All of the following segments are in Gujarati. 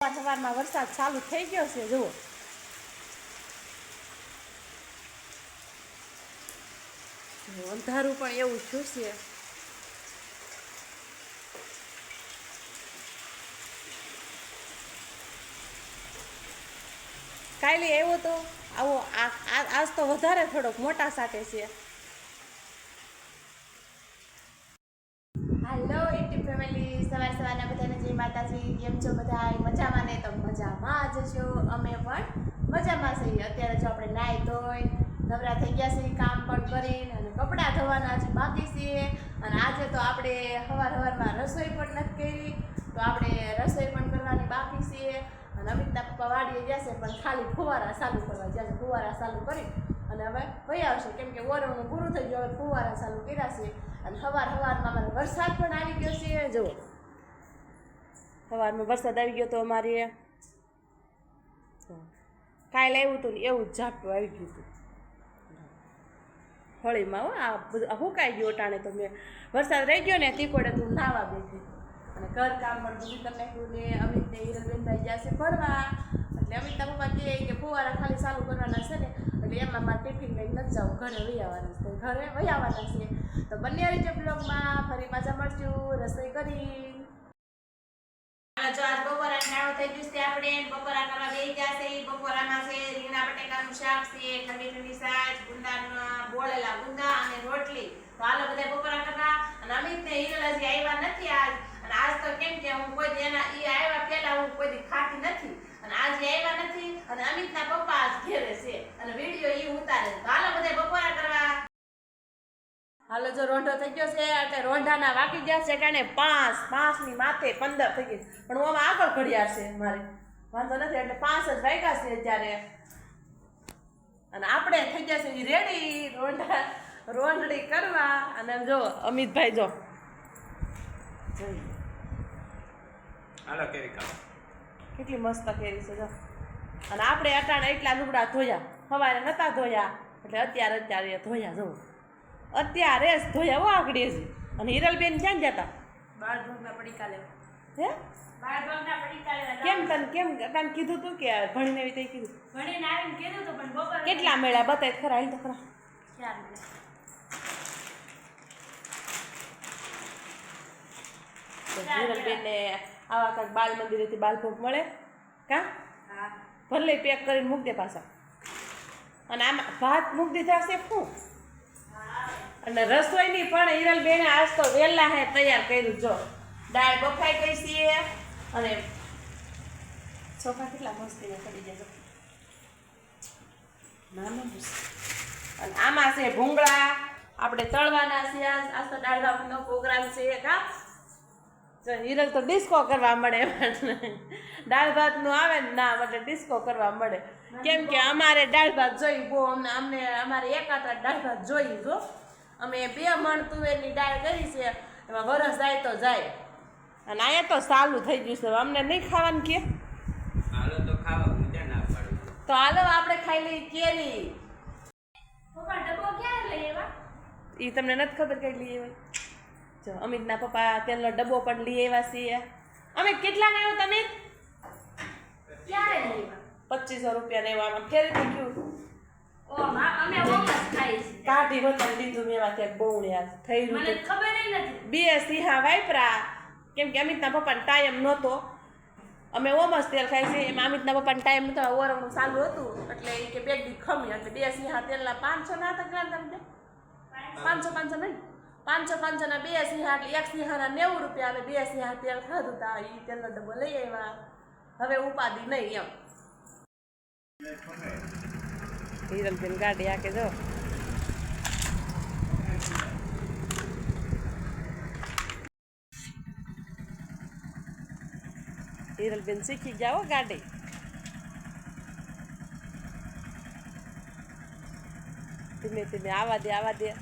સવારમાં વરસાદ ચાલુ થઈ ગયો છે. જુઓ અંધારું પણ એવું થયું છે. કાલે એવો તો આવો આજ તો વધારે થોડોક મોટા સાથે છે. હાલો યુટ્યુબ ફેમિલી, સવારના બધાને જય માતાજી. કેમ છો બધા? મજામાં ને? તો મજામાં જ છો. અમે પણ મજામાં છીએ. અત્યારે જો આપણે નાહી ધોઈ નવરા થઈ ગયા છે, કામ પણ કરીને, અને કપડાં ધોવાના હજી બાકી છે. અને આજે તો આપણે સવારમાં રસોઈ પણ નથી કરી, તો આપણે રસોઈ પણ કરવાની બાકી છે. અને અમિતના પપ્પા વાડીએ ગયા છે, પણ ખાલી ફુવારા ચાલુ કરવા ગયા છે. ફુવારા ચાલુ કરી અને હવે વહી આવશે, કેમ કે ઓરવનું પૂરું થઈ ગયું. હવે ફુવારા ચાલુ કર્યા છે. અને સવારમાં અમારે વરસાદ પણ આવી ગયો છે. જુઓ સવારમાં વરસાદ આવી ગયો તો અમારે કાલે આવ્યું હતું ને એવું જ ઝાપટું આવી ગયું હતું હોળીમાં. આ બધું હુકાઈ ગયું અટાણે. તો મેં વરસાદ રહી ગયો ને તીકોડે તું નાવા બેઠી, અને ઘર કામ પણ બધું કરી નાખ્યું. ને અમિતને હિરલબેનભાઈ ગયા છે ફરવા, એટલે અમિતના પપ્પા કહે કે ફુવારા ખાલી ચાલુ કરવાના છે ને, એટલે એમાં મારે ટિફિન લઈને નથી જાઉં, ઘરે વહી આવવાના છે. ઘરે વહી આવવાના છે. તો બંને રીતે બ્લોગમાં ફરી પાછા મળશું રસોઈ કરી. જો આજ બપોરા નાળો થઈ ગયું છે. આપણે બપોરા કરવા બેસી ગયા છે. બપોરામાં છે રીંગણા બટેકાનું શાક છે, ઠંડી ઠંડી સાજ, ગુંદાના બોળેલા ગુંદા અને રોટલી. તો હાલો બધા બપોરા કરવા. અને અમિત ને હિરલ હજી આવ્યા નથી આજ. અને આજ તો કેમ કે હું કોઈ એના ઈ આવ્યા પહેલા હું કોઈ ખાતી નથી, અને આજે આવ્યા નથી. અને અમિતના પપ્પા આજ ઘેરે છે, અને વિડીયો ઈ ઉતારે. તો હાલો બધા બપોરા કરવા. હાલો જો રોંઢો થઈ ગયો છે. એટલે રોંઢાના વાગી ગયા છે કાને 5 ની માથે 15 થઈ ગઈ. પણ હું આમાં આગળ ઘડિયાળ છે મારે, વાંધો નથી. એટલે 5 જ વાગ્યા છે અત્યારે. અને આપણે થઈ ગયા છે રેડી રોંઢડી કરવા. અને જો અમિતભાઈ જો હાલો કેરી ખાઓ. કેટલી મસ્ત કેરી છે જો. અને આપણે અટાણે એટલા લુગડા ધોયા, સવારે નતા ધોયા, એટલે અત્યારે ધોયા. જો અત્યારે જ ધોયા હો આગળ જ. અને હિરલબેન ક્યાં ગયા હતા? બાર ભાગના પડીકા લેવા. હે બાર ભાગના પડીકા લેવા. કેમ તને કીધું તું કે ભણીને આવી તે કીધું? ભણીને આવીને કીધું તો, પણ બપોર કેટલા મેળા બતાય ખરા? હાલ તો ખરા. 4 મિનિટ. હિરલબેનને આવા કાંઈક બાલ મંદિરેથી બાલભોગ મળે કા? હા. ભલે પેક કરીને મૂક દે પાછા. અને આમાં ભાત મૂક દીધા છે શું? અને રસોઈની પણ હિરલબેને આજ તો વહેલા હે તૈયાર કર્યું. જો દાળ બફાઈ ગઈ છે, અને ચોખા કેટલા મસ્ત પડી જાય. અને આમાં છે ભૂંગળા, આપણે તળવાના છે. આજ તો દાળ ભાતનો પ્રોગ્રામ છે કા? જો હિરલ તો ડિસ્કો કરવા મળે. દાળ ભાતનું આવે ને ના, એટલે ડિસ્કો કરવા મળે. કેમ કે અમારે દાળ ભાત જોઈ બહુ. અમારે એકાત્ર દાળ ભાત જોઈ. જો અમે 2 મણ તુવેરની દાળ કરી છે, એમાં વરસ જાય તો જાય. અને અહીંયા તો સાલું થઈ ગયું છે. અમને નહીં ખાવાનું કે? હાલો તો ખાવા, હું ત્યાં ના પાડું. તો હાલો આપણે ખાઈ લઈ કેરી. પપ્પા ડબ્બો ક્યારે લઈ આવ્યા? એ તમને નથી ખબર કઈ લઈ આવ્યા? જો અમિતના પપ્પા તેલનો ડબ્બો પણ લઈ આવ્યા છીએ. અમિત કેટલા આવ્યો તમે? ક્યારે લઈ આવ્યા? 2500 રૂપિયા ને આમાં ફેરી થઈ ગયું. ઓ માં, અમે ઓમસ ખાઈ છે. કાઢી વતન લીધું મેં એમાં ક્યાંક બહુ યાર થઈ મને રહ્યું. ખબર નથી. 2 સિંહા વાપરા, કેમ કે અમિતના પપ્પાને ટાઈમ નહોતો. અમે ઓમસ તેલ ખાઈ છે. એમાં અમિતના પપ્પાને ટાઈમ નહોતો, ઓરવનું ચાલુ હતું. એટલે એ કે 2 દી ખમી. એટલે 2 સિંહા તેલના 500 ના હતા. કેટલા તમને? 500 નહીં, 500 ના 2 સિંહા, એટલે 1 સિંહાના 90 રૂપિયા. અમે 2 સિંહા તેલ ખાધું તા. એ તેલનો ડબ્બો લઈ આવ્યા. હવે ઉપાધિ નહીં એમ. હિરલબેન ગાડી આકે જો. હિરલબેન શીખી ગયા હો ગાડી. ધીમે ધીમે આવા દે.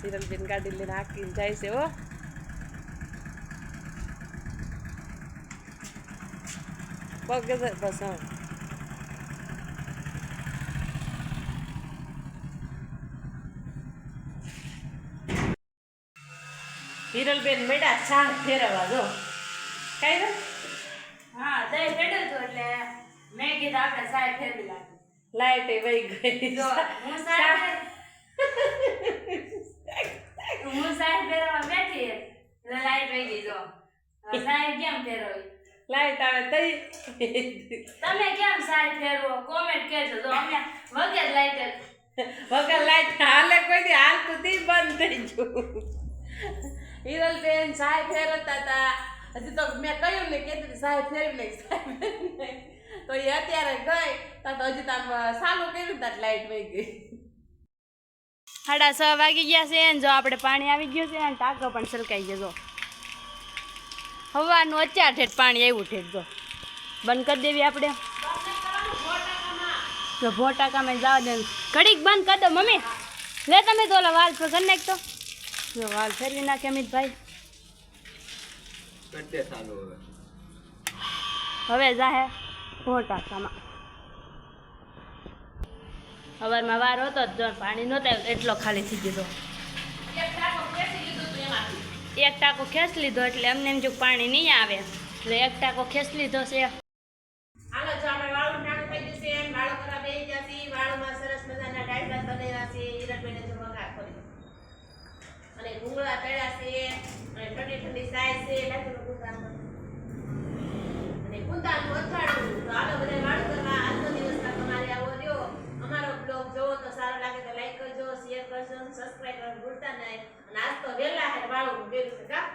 હિરલબેન ગાડી લઈને હાકીને જાય છે હો. પગ બસ હા હિરલબેન મેડા છાણ ફેરવવા જો કઈ ને હા દહીં ફેડ્યું હતું એટલે મેં કીધું આપણે સાહેબ ફેરવી લાગી લાઈટ વહી ગઈ જો હું સાહેબ ફેરવા બેઠી એટલે લાઈટ વહી ગઈ જો હવે સાહેબ કેમ ફેરવી લાઈટ આવે તઈ તમે કેમ સાહેબ ફેરવો કોમેન્ટ કરજો જો અમે વગર લાઈટ વગર લાઈટ હાલે કોઈ દી હાલતું તી બંધ થઈ ગયું હિરલબેન સાહેબ ફેરવતા હતા હજી તો મેં કહ્યું ને કે સાહેબ ફેરવી લઈ સાહેબ ફેરવી લઈ. તો એ અત્યારે ગઈ તો હજી તો આમ ચાલુ કર્યું ત્યાં લાઈટ વહી ગઈ 6:30 વાગી ગયા છે ને જો આપણે પાણી આવી ગયું છે અને ટાંકો પણ છલકાઈ ગયો જો હવાનું અત્યાર ઠેઠ પાણી આવ્યું ઠેઠ જો બંધ કરી દેવી આપણે તો ભોટાકામાં જવા દે ઘડીક બંધ કરી દો મમ્મી લે તમે તો ઓલા વાલ પર કરી નાખતો જો વાલ ફેરવી નાખે અમિતભાઈ કટે ચાલુ હવે હવે જાહે ભોટાકામાં સવારમાં વાર હતો જો પાણી નહોતા એટલો ખાલી થઈ ગયો એક ટાંકો ખેંચ લીધો એટલે અમને એમ જો પાણી નહીં આવે એટલે એક ટાંકો ખેંચ લીધો છે હાલો જો આપણે વાળું ટાણું થઈ ગયું છે વાળો કરવા બેસી જશે વાળુમાં સરસ મજાના ડાયરા બનેલા છે હિરલબેને જો વઘાર કર્યો અને ભૂંગળા તળ્યા છે અને ઠંડી ઠંડી સાય છે લાગતું ગુંદાન અને ગુંદાનું અથાણું તો હાલો બધા વાળું કરવા આજનો દિવસ તમારે આવો રહ્યો અમારો બ્લોગ જોવો તો સારો લાગે તો લાઈક કરજો શેર કરજો સબસ્ક્રાઇબ કરવાનું ભૂલતા નહીં અને આજ તો વહેલા હે વાળું કર્યું છે કા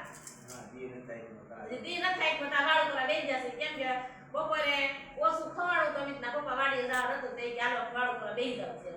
દી ન થાય તો વાળું કરવા બેસી જશે કેમ કે બપોરે ઓછું ખવાડું તો અમિતના પપ્પા વાડીએ જવાનું હતું તો એ ચાલો વાળું કરવા બેસી જાવ છે